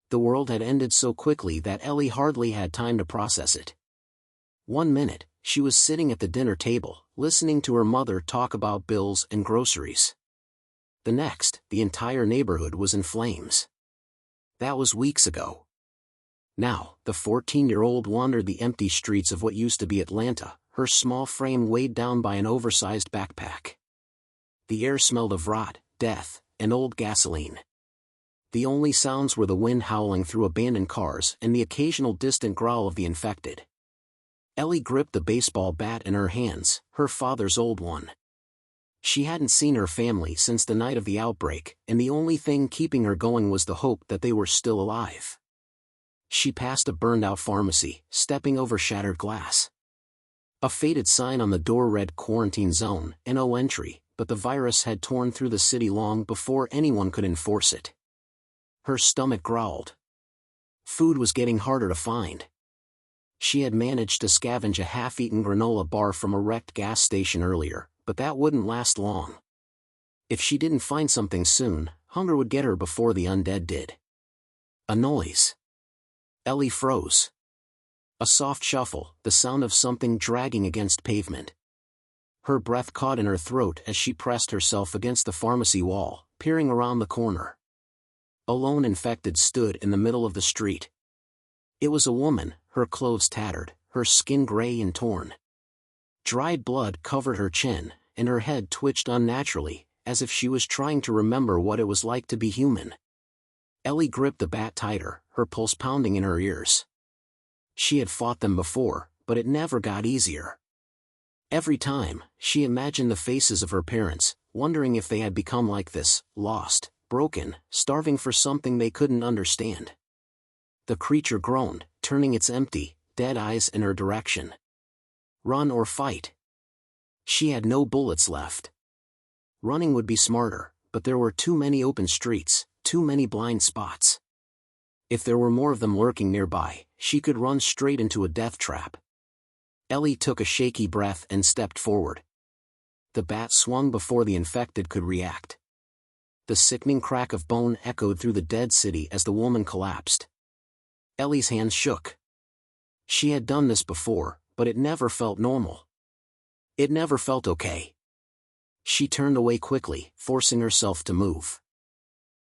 The world had ended so quickly that Ellie hardly had time to process it. 1 minute, she was sitting at the dinner table, listening to her mother talk about bills and groceries. The next, the entire neighborhood was in flames. That was weeks ago. Now, the 14-year-old wandered the empty streets of what used to be Atlanta, her small frame weighed down by an oversized backpack. The air smelled of rot, death, and old gasoline. The only sounds were the wind howling through abandoned cars and the occasional distant growl of the infected. Ellie gripped the baseball bat in her hands, her father's old one. She hadn't seen her family since the night of the outbreak, and the only thing keeping her going was the hope that they were still alive. She passed a burned-out pharmacy, stepping over shattered glass. A faded sign on the door read "Quarantine Zone, No Entry," but the virus had torn through the city long before anyone could enforce it. Her stomach growled. Food was getting harder to find. She had managed to scavenge a half-eaten granola bar from a wrecked gas station earlier, but that wouldn't last long. If she didn't find something soon, hunger would get her before the undead did. A noise. Ellie froze. A soft shuffle, the sound of something dragging against pavement. Her breath caught in her throat as she pressed herself against the pharmacy wall, peering around the corner. A lone infected stood in the middle of the street. It was a woman, her clothes tattered, her skin gray and torn. Dried blood covered her chin, and her head twitched unnaturally, as if she was trying to remember what it was like to be human. Ellie gripped the bat tighter, her pulse pounding in her ears. She had fought them before, but it never got easier. Every time, she imagined the faces of her parents, wondering if they had become like this, lost, broken, starving for something they couldn't understand. The creature groaned, turning its empty, dead eyes in her direction. Run or fight. She had no bullets left. Running would be smarter, but there were too many open streets, too many blind spots. If there were more of them lurking nearby, she could run straight into a death trap. Ellie took a shaky breath and stepped forward. The bat swung before the infected could react. The sickening crack of bone echoed through the dead city as the woman collapsed. Ellie's hands shook. She had done this before, but it never felt normal. It never felt okay. She turned away quickly, forcing herself to move.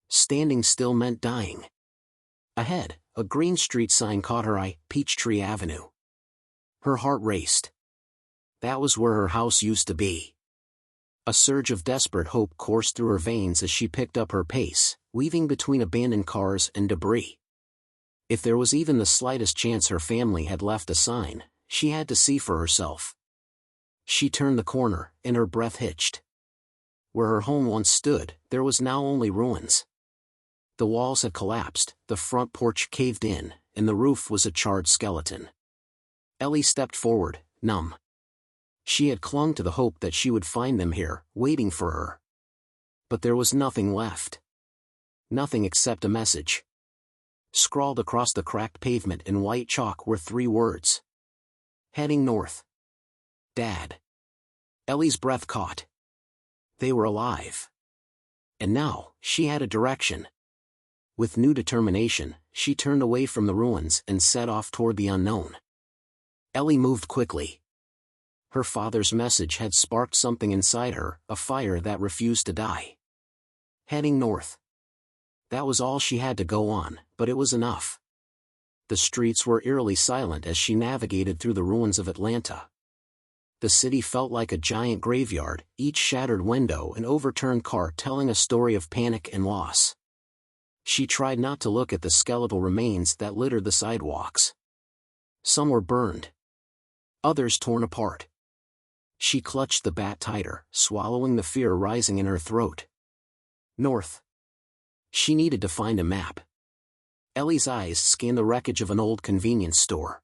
Standing still meant dying. Ahead, a green street sign caught her eye, Peachtree Avenue. Her heart raced. That was where her house used to be. A surge of desperate hope coursed through her veins as she picked up her pace, weaving between abandoned cars and debris. If there was even the slightest chance her family had left a sign, she had to see for herself. She turned the corner, and her breath hitched. Where her home once stood, there was now only ruins. The walls had collapsed, the front porch caved in, and the roof was a charred skeleton. Ellie stepped forward, numb. She had clung to the hope that she would find them here, waiting for her. But there was nothing left. Nothing except a message. Scrawled across the cracked pavement in white chalk were 3 words. Heading north. Dad. Ellie's breath caught. They were alive. And now, she had a direction. With new determination, she turned away from the ruins and set off toward the unknown. Ellie moved quickly. Her father's message had sparked something inside her, a fire that refused to die. Heading north. That was all she had to go on, but it was enough. The streets were eerily silent as she navigated through the ruins of Atlanta. The city felt like a giant graveyard, each shattered window and overturned car telling a story of panic and loss. She tried not to look at the skeletal remains that littered the sidewalks. Some were burned. Others torn apart. She clutched the bat tighter, swallowing the fear rising in her throat. North. She needed to find a map. Ellie's eyes scanned the wreckage of an old convenience store.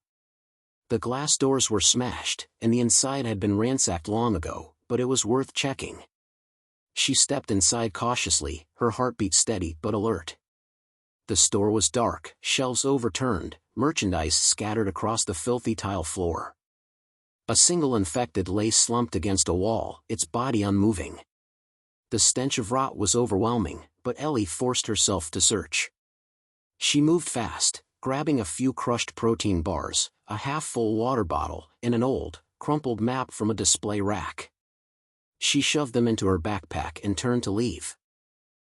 The glass doors were smashed, and the inside had been ransacked long ago, but it was worth checking. She stepped inside cautiously, her heartbeat steady but alert. The store was dark, shelves overturned, merchandise scattered across the filthy tile floor. A single infected lay slumped against a wall, its body unmoving. The stench of rot was overwhelming, but Ellie forced herself to search. She moved fast, grabbing a few crushed protein bars, a half-full water bottle, and an old, crumpled map from a display rack. She shoved them into her backpack and turned to leave.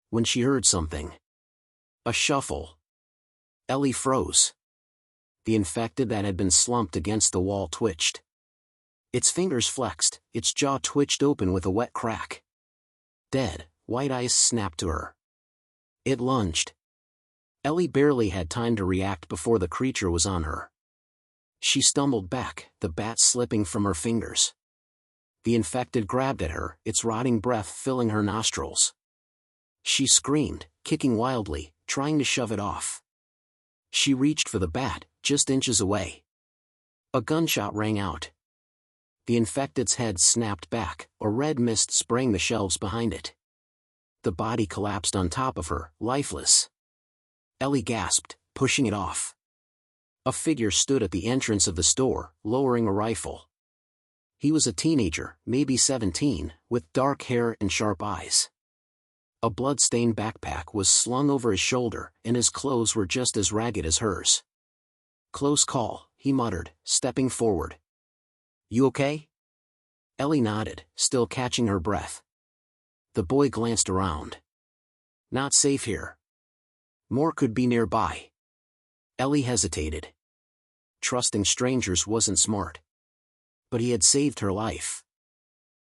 When she heard something. A shuffle. Ellie froze. The infected that had been slumped against the wall twitched. Its fingers flexed, its jaw twitched open with a wet crack. Dead, white eyes snapped to her. It lunged. Ellie barely had time to react before the creature was on her. She stumbled back, the bat slipping from her fingers. The infected grabbed at her, its rotting breath filling her nostrils. She screamed, kicking wildly, trying to shove it off. She reached for the bat, just inches away. A gunshot rang out. The infected's head snapped back, a red mist spraying the shelves behind it. The body collapsed on top of her, lifeless. Ellie gasped, pushing it off. A figure stood at the entrance of the store, lowering a rifle. He was a teenager, maybe 17, with dark hair and sharp eyes. A blood-stained backpack was slung over his shoulder, and his clothes were just as ragged as hers. "Close call," he muttered, stepping forward. "You okay?" Ellie nodded, still catching her breath. The boy glanced around. "Not safe here. More could be nearby." Ellie hesitated. Trusting strangers wasn't smart. But he had saved her life.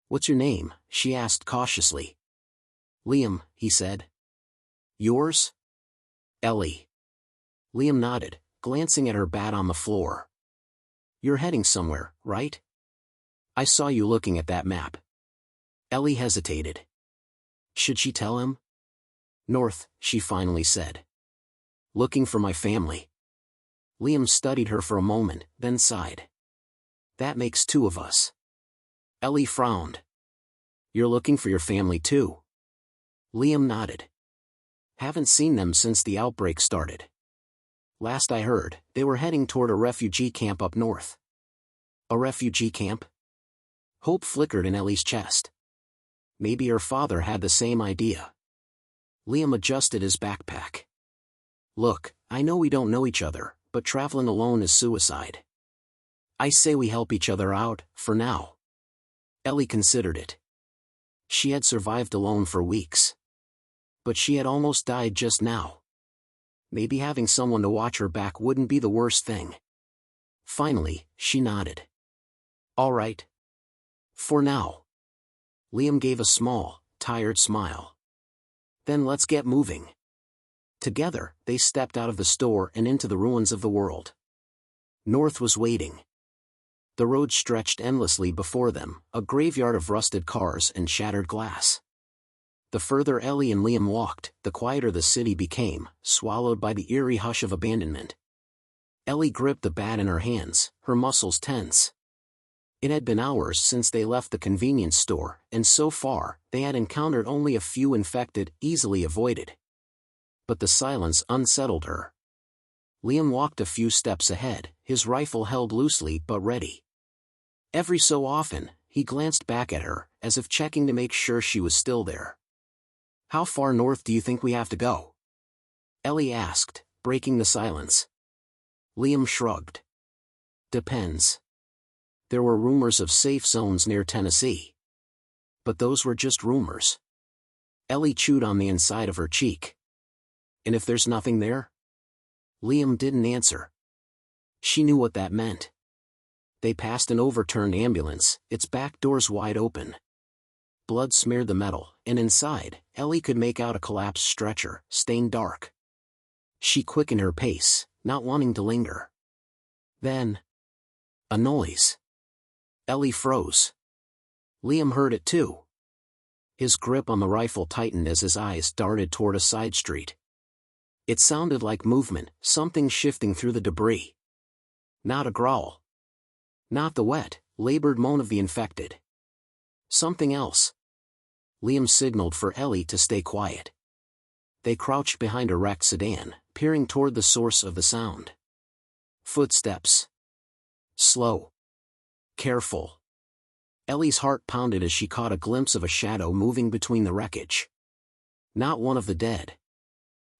"What's your name?" she asked cautiously. "Liam," he said. "Yours?" "Ellie." Liam nodded, glancing at her bat on the floor. "You're heading somewhere, right? I saw you looking at that map." Ellie hesitated. Should she tell him? "North," she finally said. "Looking for my family." Liam studied her for a moment, then sighed. "That makes two of us." Ellie frowned. "You're looking for your family too?" Liam nodded. "Haven't seen them since the outbreak started. Last I heard, they were heading toward a refugee camp up north." "A refugee camp?" Hope flickered in Ellie's chest. Maybe her father had the same idea. Liam adjusted his backpack. "Look, I know we don't know each other, but traveling alone is suicide. I say we help each other out, for now." Ellie considered it. She had survived alone for weeks. But she had almost died just now. Maybe having someone to watch her back wouldn't be the worst thing. Finally, she nodded. "All right. For now." Liam gave a small, tired smile. "Then let's get moving." Together, they stepped out of the store and into the ruins of the world. North was waiting. The road stretched endlessly before them, a graveyard of rusted cars and shattered glass. The further Ellie and Liam walked, the quieter the city became, swallowed by the eerie hush of abandonment. Ellie gripped the bat in her hands, her muscles tense. It had been hours since they left the convenience store, and so far, they had encountered only a few infected, easily avoided. But the silence unsettled her. Liam walked a few steps ahead, his rifle held loosely but ready. Every so often, he glanced back at her, as if checking to make sure she was still there. "How far north do you think we have to go?" Ellie asked, breaking the silence. Liam shrugged. "Depends. There were rumors of safe zones near Tennessee. But those were just rumors." Ellie chewed on the inside of her cheek. "And if there's nothing there?" Liam didn't answer. She knew what that meant. They passed an overturned ambulance, its back doors wide open. Blood smeared the metal, and inside, Ellie could make out a collapsed stretcher, stained dark. She quickened her pace, not wanting to linger. Then, a noise. Ellie froze. Liam heard it too. His grip on the rifle tightened as his eyes darted toward a side street. It sounded like movement, something shifting through the debris. Not a growl. Not the wet, labored moan of the infected. Something else. Liam signaled for Ellie to stay quiet. They crouched behind a wrecked sedan, peering toward the source of the sound. Footsteps. Slow. Careful. Ellie's heart pounded as she caught a glimpse of a shadow moving between the wreckage. Not one of the dead.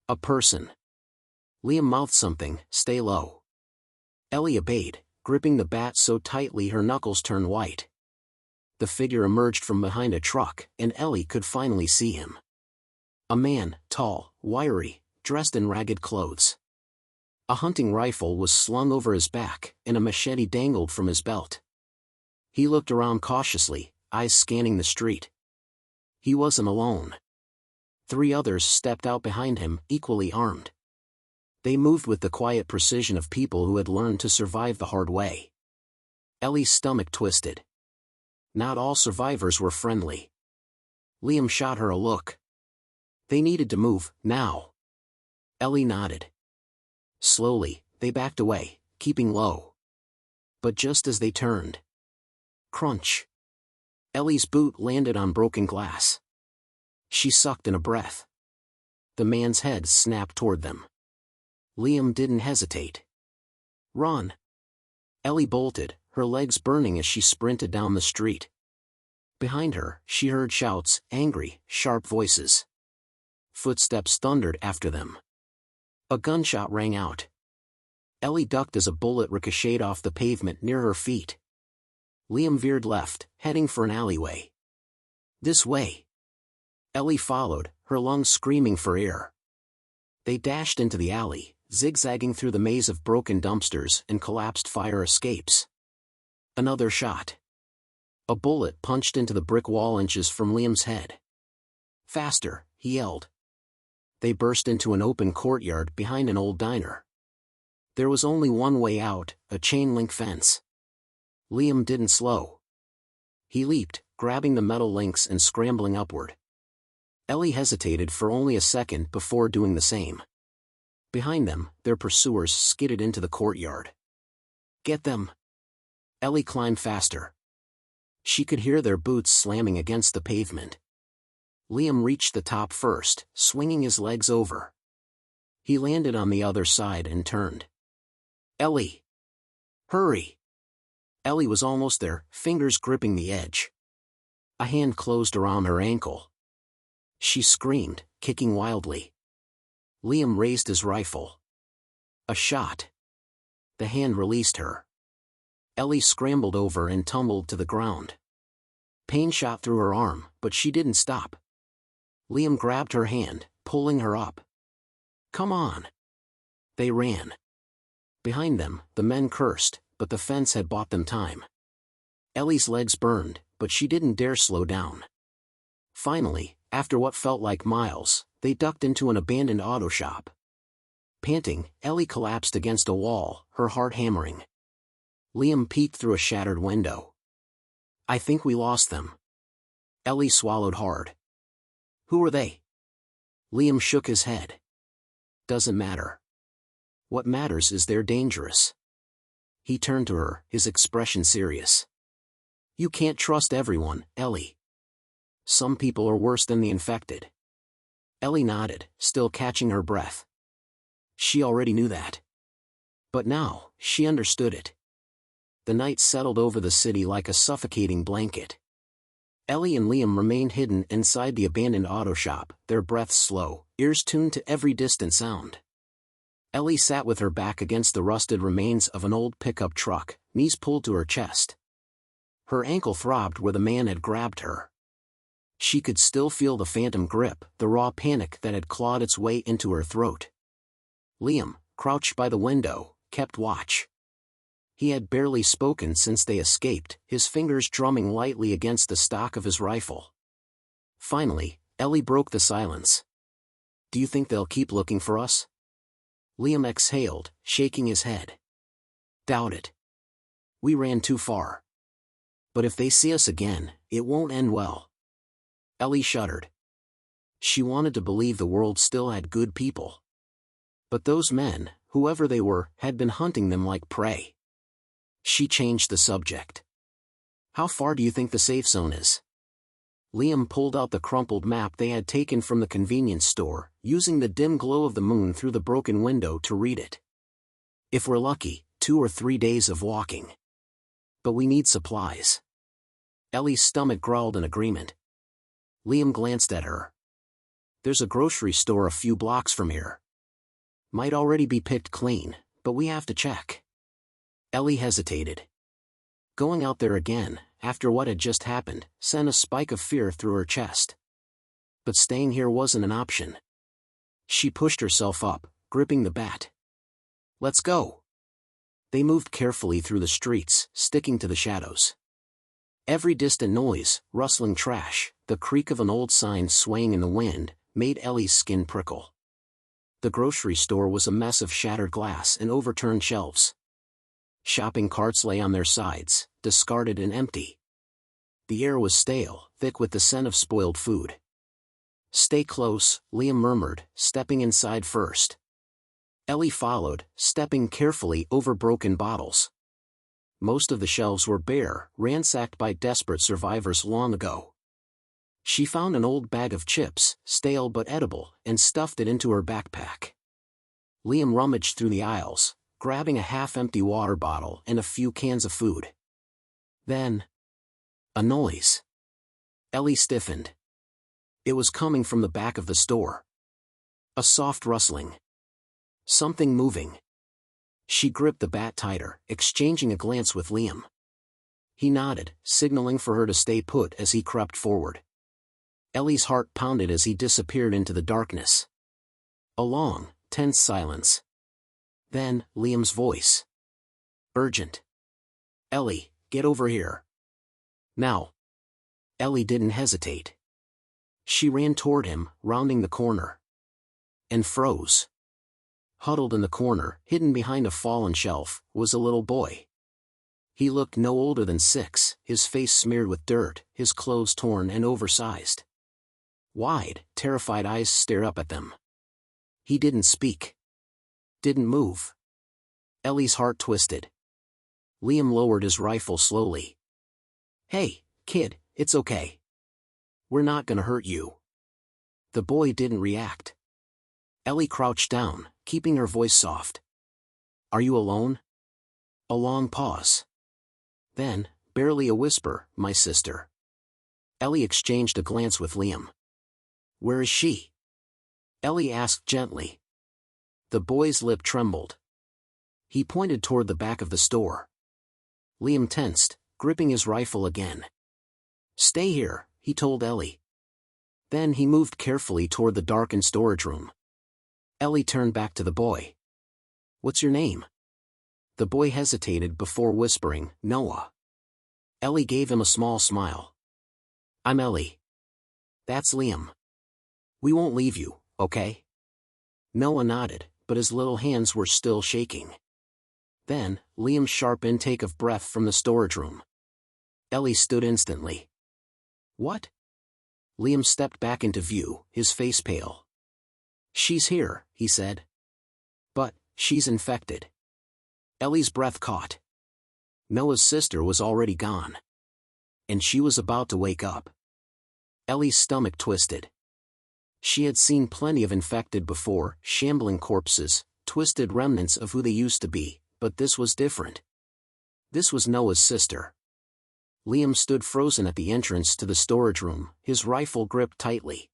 A person. Liam mouthed something, "Stay low." Ellie obeyed, gripping the bat so tightly her knuckles turned white. The figure emerged from behind a truck, and Ellie could finally see him. A man, tall, wiry, dressed in ragged clothes. A hunting rifle was slung over his back, and a machete dangled from his belt. He looked around cautiously, eyes scanning the street. He wasn't alone. 3 others stepped out behind him, equally armed. They moved with the quiet precision of people who had learned to survive the hard way. Ellie's stomach twisted. Not all survivors were friendly. Liam shot her a look. They needed to move, now. Ellie nodded. Slowly, they backed away, keeping low. But just as they turned, crunch. Ellie's boot landed on broken glass. She sucked in a breath. The man's head snapped toward them. Liam didn't hesitate. "Run!" Ellie bolted, her legs burning as she sprinted down the street. Behind her, she heard shouts, angry, sharp voices. Footsteps thundered after them. A gunshot rang out. Ellie ducked as a bullet ricocheted off the pavement near her feet. Liam veered left, heading for an alleyway. "This way." Ellie followed, her lungs screaming for air. They dashed into the alley, zigzagging through the maze of broken dumpsters and collapsed fire escapes. Another shot. A bullet punched into the brick wall inches from Liam's head. "Faster," he yelled. They burst into an open courtyard behind an old diner. There was only one way out, a chain-link fence. Liam didn't slow. He leaped, grabbing the metal links and scrambling upward. Ellie hesitated for only a second before doing the same. Behind them, their pursuers skidded into the courtyard. "Get them!" Ellie climbed faster. She could hear their boots slamming against the pavement. Liam reached the top first, swinging his legs over. He landed on the other side and turned. "Ellie! Hurry!" Ellie was almost there, fingers gripping the edge. A hand closed around her ankle. She screamed, kicking wildly. Liam raised his rifle. A shot. The hand released her. Ellie scrambled over and tumbled to the ground. Pain shot through her arm, but she didn't stop. Liam grabbed her hand, pulling her up. "Come on!" They ran. Behind them, the men cursed, but the fence had bought them time. Ellie's legs burned, but she didn't dare slow down. Finally, after what felt like miles, they ducked into an abandoned auto shop. Panting, Ellie collapsed against a wall, her heart hammering. Liam peeked through a shattered window. "I think we lost them." Ellie swallowed hard. "Who are they?" Liam shook his head. "Doesn't matter. What matters is they're dangerous." He turned to her, his expression serious. "You can't trust everyone, Ellie. Some people are worse than the infected." Ellie nodded, still catching her breath. She already knew that. But now, she understood it. The night settled over the city like a suffocating blanket. Ellie and Liam remained hidden inside the abandoned auto shop, their breaths slow, ears tuned to every distant sound. Ellie sat with her back against the rusted remains of an old pickup truck, knees pulled to her chest. Her ankle throbbed where the man had grabbed her. She could still feel the phantom grip, the raw panic that had clawed its way into her throat. Liam, crouched by the window, kept watch. He had barely spoken since they escaped, his fingers drumming lightly against the stock of his rifle. Finally, Ellie broke the silence. "Do you think they'll keep looking for us?" Liam exhaled, shaking his head. "Doubt it. We ran too far. But if they see us again, it won't end well." Ellie shuddered. She wanted to believe the world still had good people. But those men, whoever they were, had been hunting them like prey. She changed the subject. "How far do you think the safe zone is?" Liam pulled out the crumpled map they had taken from the convenience store, using the dim glow of the moon through the broken window to read it. "If we're lucky, 2 or 3 days of walking. But we need supplies." Ellie's stomach growled in agreement. Liam glanced at her. "There's a grocery store a few blocks from here." Might already be picked clean, but we have to check. Ellie hesitated. Going out there again, after what had just happened, sent a spike of fear through her chest. But staying here wasn't an option. She pushed herself up, gripping the bat. Let's go. They moved carefully through the streets, sticking to the shadows. Every distant noise, rustling trash, the creak of an old sign swaying in the wind, made Ellie's skin prickle. The grocery store was a mess of shattered glass and overturned shelves. Shopping carts lay on their sides, discarded and empty. The air was stale, thick with the scent of spoiled food. Stay close, Liam murmured, stepping inside first. Ellie followed, stepping carefully over broken bottles. Most of the shelves were bare, ransacked by desperate survivors long ago. She found an old bag of chips, stale but edible, and stuffed it into her backpack. Liam rummaged through the aisles, grabbing a half-empty water bottle and a few cans of food. Then, a noise. Ellie stiffened. It was coming from the back of the store. A soft rustling. Something moving. She gripped the bat tighter, exchanging a glance with Liam. He nodded, signaling for her to stay put as he crept forward. Ellie's heart pounded as he disappeared into the darkness. A long, tense silence. Then, Liam's voice. Urgent. Ellie, get over here. Now. Ellie didn't hesitate. She ran toward him, rounding the corner. And froze. Huddled in the corner, hidden behind a fallen shelf, was a little boy. He looked no older than 6, his face smeared with dirt, his clothes torn and oversized. Wide, terrified eyes stared up at them. He didn't speak. Didn't move. Ellie's heart twisted. Liam lowered his rifle slowly. Hey, kid, it's okay. We're not gonna hurt you. The boy didn't react. Ellie crouched down, keeping her voice soft. Are you alone? A long pause. Then, barely a whisper, my sister. Ellie exchanged a glance with Liam. Where is she? Ellie asked gently. The boy's lip trembled. He pointed toward the back of the store. Liam tensed, gripping his rifle again. Stay here, he told Ellie. Then he moved carefully toward the darkened storage room. Ellie turned back to the boy. What's your name? The boy hesitated before whispering, Noah. Ellie gave him a small smile. I'm Ellie. That's Liam. We won't leave you, okay? Noah nodded, but his little hands were still shaking. Then, Liam's sharp intake of breath from the storage room. Ellie stood instantly. What? Liam stepped back into view, his face pale. She's here, he said. But, she's infected. Ellie's breath caught. Noah's sister was already gone. And she was about to wake up. Ellie's stomach twisted. She had seen plenty of infected before, shambling corpses, twisted remnants of who they used to be, but this was different. This was Noah's sister. Liam stood frozen at the entrance to the storage room, his rifle gripped tightly.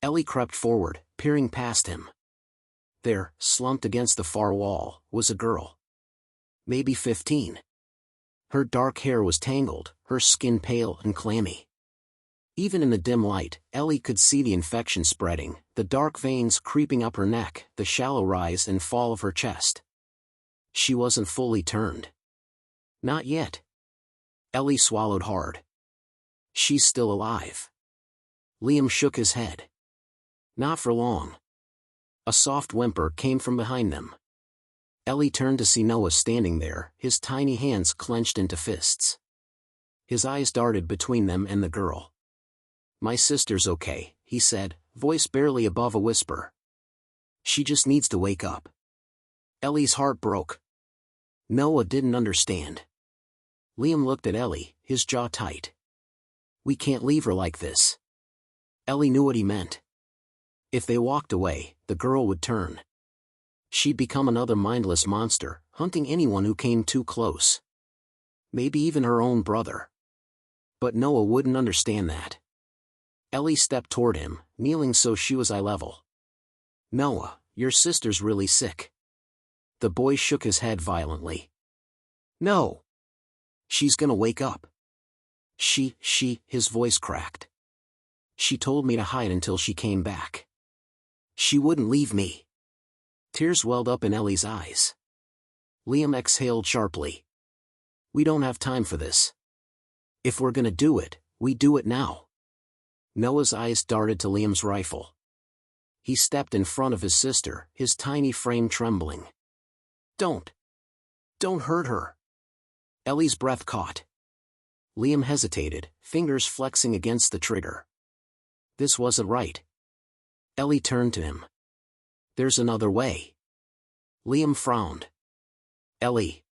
Ellie crept forward, peering past him. There, slumped against the far wall, was a girl. Maybe 15. Her dark hair was tangled, her skin pale and clammy. Even in the dim light, Ellie could see the infection spreading, the dark veins creeping up her neck, the shallow rise and fall of her chest. She wasn't fully turned. Not yet. Ellie swallowed hard. She's still alive. Liam shook his head. Not for long. A soft whimper came from behind them. Ellie turned to see Noah standing there, his tiny hands clenched into fists. His eyes darted between them and the girl. My sister's okay, he said, voice barely above a whisper. She just needs to wake up. Ellie's heart broke. Noah didn't understand. Liam looked at Ellie, his jaw tight. We can't leave her like this. Ellie knew what he meant. If they walked away, the girl would turn. She'd become another mindless monster, hunting anyone who came too close. Maybe even her own brother. But Noah wouldn't understand that. Ellie stepped toward him, kneeling so she was eye level. Noah, your sister's really sick." The boy shook his head violently. "No. She's gonna wake up." His voice cracked. "She told me to hide until she came back. She wouldn't leave me." Tears welled up in Ellie's eyes. Liam exhaled sharply. "We don't have time for this. If we're gonna do it, we do it now." Noah's eyes darted to Liam's rifle. He stepped in front of his sister, his tiny frame trembling. Don't hurt her." Ellie's breath caught. Liam hesitated, fingers flexing against the trigger. This wasn't right. Ellie turned to him. "There's another way." Liam frowned. "Ellie."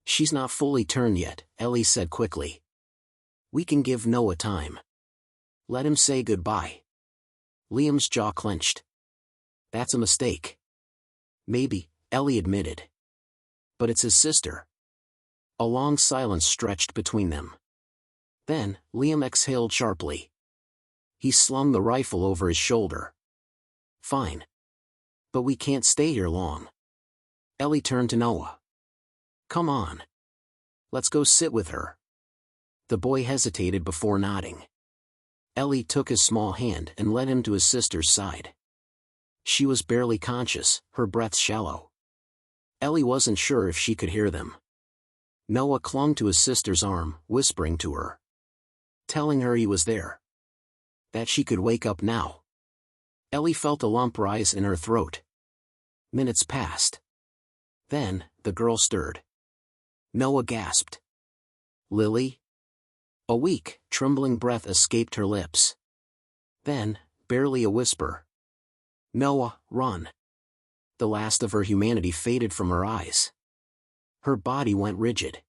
"She's not fully turned yet," Ellie said quickly. "We can give Noah time. Let him say goodbye." Liam's jaw clenched. "That's a mistake." "Maybe," Ellie admitted. "But it's his sister." A long silence stretched between them. Then, Liam exhaled sharply. He slung the rifle over his shoulder. "Fine. But we can't stay here long." Ellie turned to Noah. "Come on. Let's go sit with her." The boy hesitated before nodding. Ellie took his small hand and led him to his sister's side. She was barely conscious, her breath shallow. Ellie wasn't sure if she could hear them. Noah clung to his sister's arm, whispering to her. Telling her he was there. That she could wake up now. Ellie felt a lump rise in her throat. Minutes passed. Then, the girl stirred. Noah gasped. "Lily?" A weak, trembling breath escaped her lips. Then, barely a whisper. "Noah, run." The last of her humanity faded from her eyes. Her body went rigid.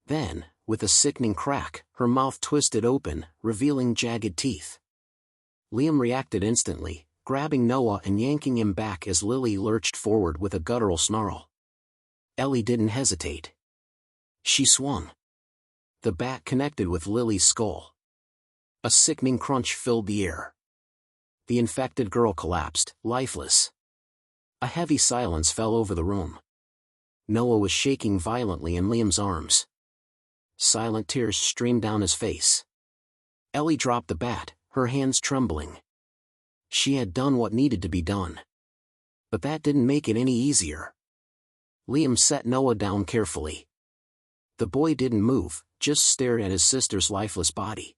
Then, with a sickening crack, her mouth twisted open, revealing jagged teeth. Liam reacted instantly, grabbing Noah and yanking him back as Lily lurched forward with a guttural snarl. Ellie didn't hesitate. She swung. The bat connected with Lily's skull. A sickening crunch filled the air. The infected girl collapsed, lifeless. A heavy silence fell over the room. Noah was shaking violently in Liam's arms. Silent tears streamed down his face. Ellie dropped the bat, her hands trembling. She had done what needed to be done. But that didn't make it any easier. Liam set Noah down carefully. The boy didn't move, just stared at his sister's lifeless body.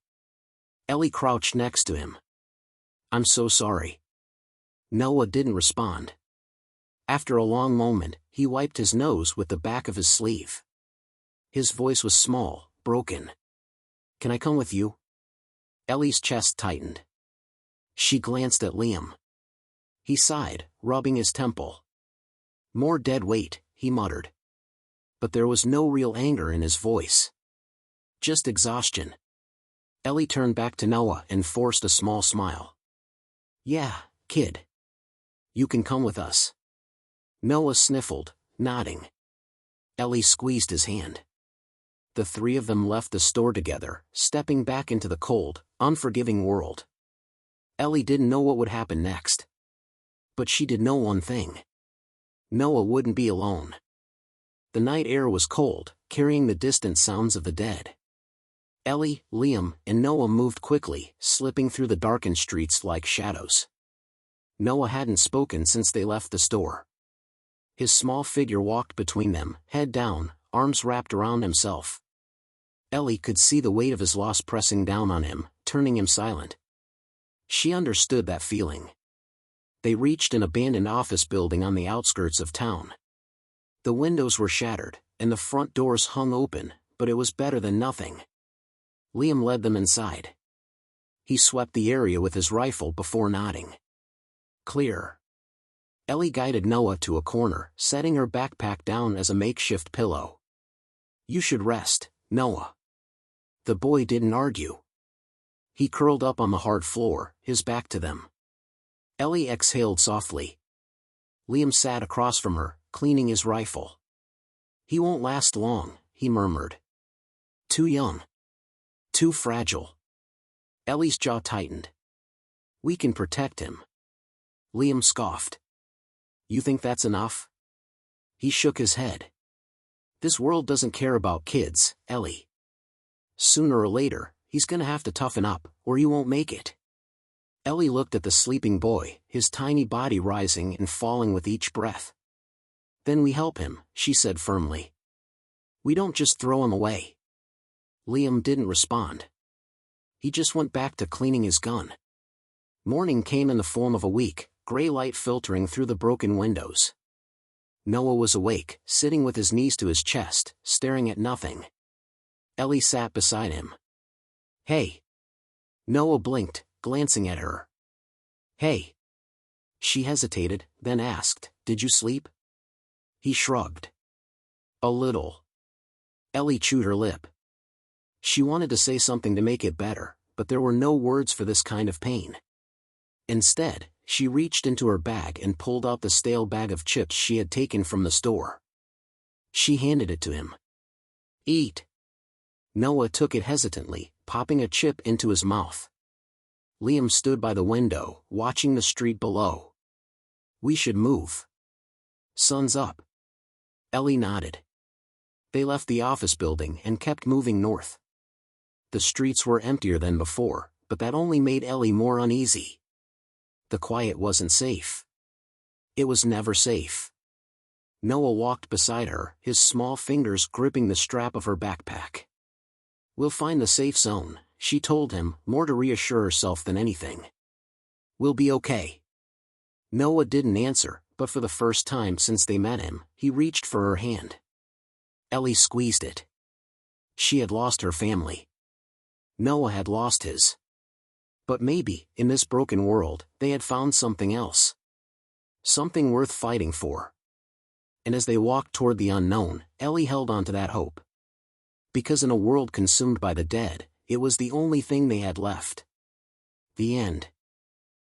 Ellie crouched next to him. "I'm so sorry." Noah didn't respond. After a long moment, he wiped his nose with the back of his sleeve. His voice was small, broken. "Can I come with you?" Ellie's chest tightened. She glanced at Liam. He sighed, rubbing his temple. "More dead weight," he muttered. But there was no real anger in his voice. Just exhaustion. Ellie turned back to Noah and forced a small smile. "Yeah, kid. You can come with us." Noah sniffled, nodding. Ellie squeezed his hand. The three of them left the store together, stepping back into the cold, unforgiving world. Ellie didn't know what would happen next. But she did know one thing. Noah wouldn't be alone. The night air was cold, carrying the distant sounds of the dead. Ellie, Liam, and Noah moved quickly, slipping through the darkened streets like shadows. Noah hadn't spoken since they left the store. His small figure walked between them, head down, arms wrapped around himself. Ellie could see the weight of his loss pressing down on him, turning him silent. She understood that feeling. They reached an abandoned office building on the outskirts of town. The windows were shattered, and the front doors hung open, but it was better than nothing. Liam led them inside. He swept the area with his rifle before nodding. Clear. Ellie guided Noah to a corner, setting her backpack down as a makeshift pillow. "You should rest, Noah." The boy didn't argue. He curled up on the hard floor, his back to them. Ellie exhaled softly. Liam sat across from her, cleaning his rifle. "He won't last long," he murmured. "Too young. Too fragile." Ellie's jaw tightened. "We can protect him." Liam scoffed. You think that's enough? He shook his head. This world doesn't care about kids, Ellie. Sooner or later, he's gonna have to toughen up, or you won't make it. Ellie looked at the sleeping boy, his tiny body rising and falling with each breath. Then we help him, she said firmly. We don't just throw him away. Liam didn't respond. He just went back to cleaning his gun. Morning came in the form of a weak, gray light filtering through the broken windows. Noah was awake, sitting with his knees to his chest, staring at nothing. Ellie sat beside him. Hey. Noah blinked, glancing at her. Hey. She hesitated, then asked, Did you sleep? He shrugged. A little. Ellie chewed her lip. She wanted to say something to make it better, but there were no words for this kind of pain. Instead, she reached into her bag and pulled out the stale bag of chips she had taken from the store. She handed it to him. Eat. Noah took it hesitantly, popping a chip into his mouth. Liam stood by the window, watching the street below. We should move. Sun's up. Ellie nodded. They left the office building and kept moving north. The streets were emptier than before, but that only made Ellie more uneasy. The quiet wasn't safe. It was never safe. Noah walked beside her, his small fingers gripping the strap of her backpack. We'll find the safe zone, she told him, more to reassure herself than anything. We'll be okay. Noah didn't answer, but for the first time since they met him, he reached for her hand. Ellie squeezed it. She had lost her family. Noah had lost his. But maybe, in this broken world, they had found something else. Something worth fighting for. And as they walked toward the unknown, Ellie held on to that hope. Because in a world consumed by the dead, it was the only thing they had left. The end.